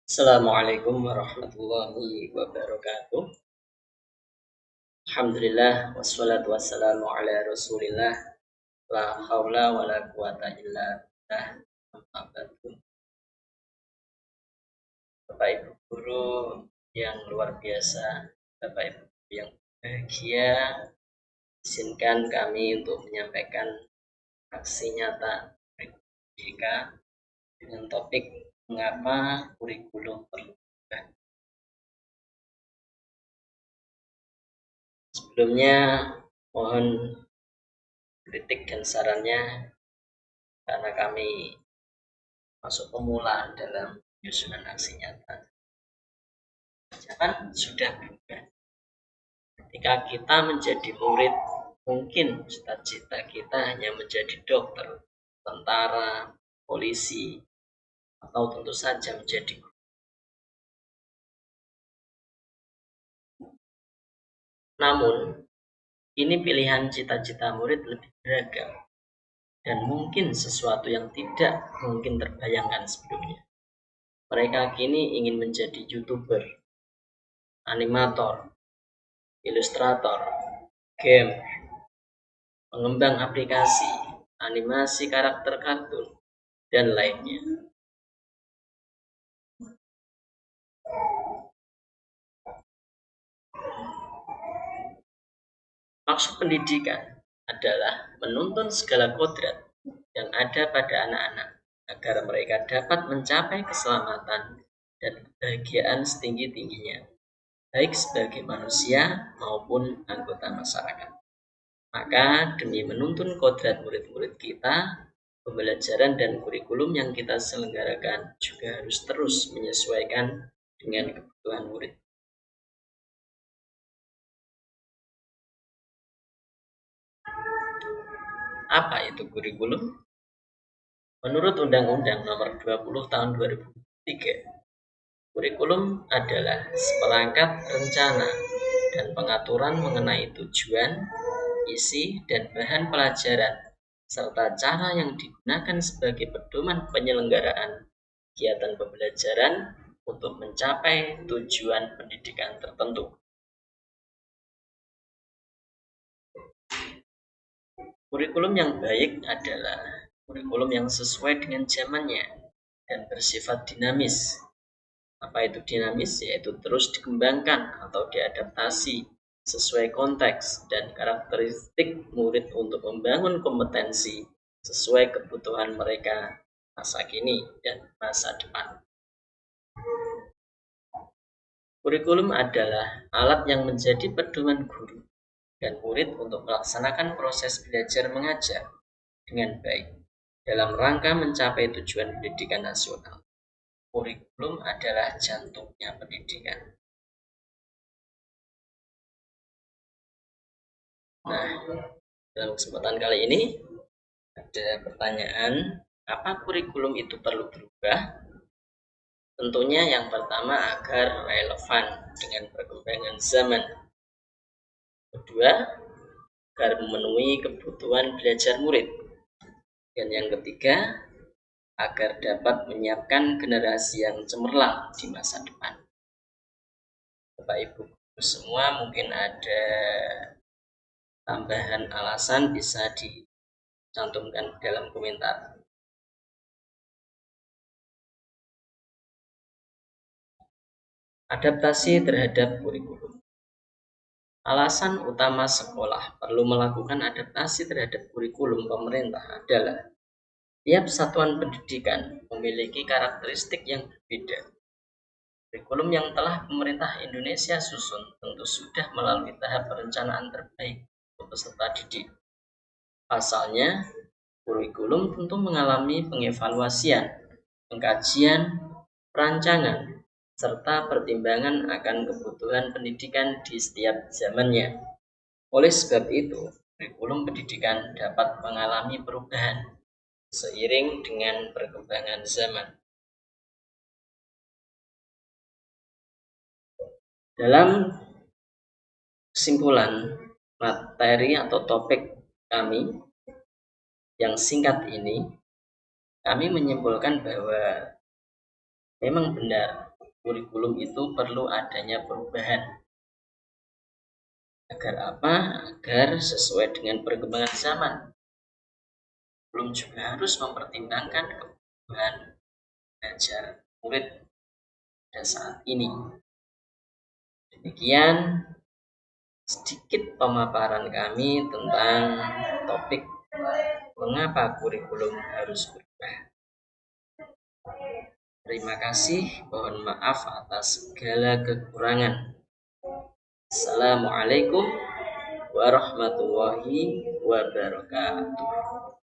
Assalamualaikum warahmatullahi wabarakatuh. Alhamdulillah wassalatu wassalamu ala Rasulillah la haula wala quwata illa billah. Amma ba'du. Bapak Ibu guru yang luar biasa, Bapak Ibu yang bahagia, izinkan kami untuk menyampaikan aksi nyata mereka dengan topik mengapa kurikulum perlu diubah. Sebelumnya mohon kritik dan sarannya karena kami masuk pemula dalam penyusunan aksi nyata. Jangan sudah berubah. Ketika kita menjadi murid, mungkin cita-cita kita hanya menjadi dokter, tentara, polisi, atau tentu saja menjadi guru. Namun, ini pilihan cita-cita murid lebih beragam dan mungkin sesuatu yang tidak mungkin terbayangkan sebelumnya. Mereka kini ingin menjadi YouTuber, animator, ilustrator, game, pengembang aplikasi, animasi karakter kartun, dan lainnya. Maksud pendidikan adalah menuntun segala kodrat yang ada pada anak-anak agar mereka dapat mencapai keselamatan dan kebahagiaan setinggi-tingginya, baik sebagai manusia maupun anggota masyarakat. Maka demi menuntun kodrat murid-murid kita, pembelajaran dan kurikulum yang kita selenggarakan juga harus terus menyesuaikan dengan kebutuhan murid. Apa itu kurikulum? Menurut Undang-Undang Nomor 20 Tahun 2003, kurikulum adalah seperangkat rencana dan pengaturan mengenai tujuan, isi, dan bahan pelajaran serta cara yang digunakan sebagai pedoman penyelenggaraan kegiatan pembelajaran untuk mencapai tujuan pendidikan tertentu. Kurikulum yang baik adalah kurikulum yang sesuai dengan zamannya dan bersifat dinamis. Apa itu dinamis? Yaitu terus dikembangkan atau diadaptasi sesuai konteks dan karakteristik murid untuk membangun kompetensi sesuai kebutuhan mereka masa kini dan masa depan. Kurikulum adalah alat yang menjadi pedoman guru dan murid untuk melaksanakan proses belajar mengajar dengan baik dalam rangka mencapai tujuan pendidikan nasional. Kurikulum adalah jantungnya pendidikan. Nah, dalam kesempatan kali ini ada pertanyaan, apa kurikulum itu perlu berubah? Tentunya yang pertama agar relevan dengan perkembangan zaman. Kedua, agar memenuhi kebutuhan belajar murid. Dan yang ketiga, agar dapat menyiapkan generasi yang cemerlang di masa depan. Bapak Ibu semua mungkin ada tambahan alasan bisa dicantumkan dalam komentar. Adaptasi terhadap kurikulum. Alasan utama sekolah perlu melakukan adaptasi terhadap kurikulum pemerintah adalah tiap satuan pendidikan memiliki karakteristik yang berbeda. Kurikulum yang telah pemerintah Indonesia susun tentu sudah melalui tahap perencanaan terbaik untuk peserta didik. Pasalnya, kurikulum tentu mengalami pengevaluasian, pengkajian, perancangan, serta pertimbangan akan kebutuhan pendidikan di setiap zamannya. Oleh sebab itu, kurikulum pendidikan dapat mengalami perubahan seiring dengan perkembangan zaman. Dalam kesimpulan materi atau topik kami yang singkat ini, kami menyimpulkan bahwa memang benar kurikulum itu perlu adanya perubahan. Agar apa? Agar sesuai dengan perkembangan zaman. Belum juga harus mempertimbangkan kebutuhan belajar murid pada saat ini. Demikian sedikit pemaparan kami tentang topik mengapa kurikulum harus berubah. Terima kasih, mohon maaf atas segala kekurangan. Assalamualaikum warahmatullahi wabarakatuh.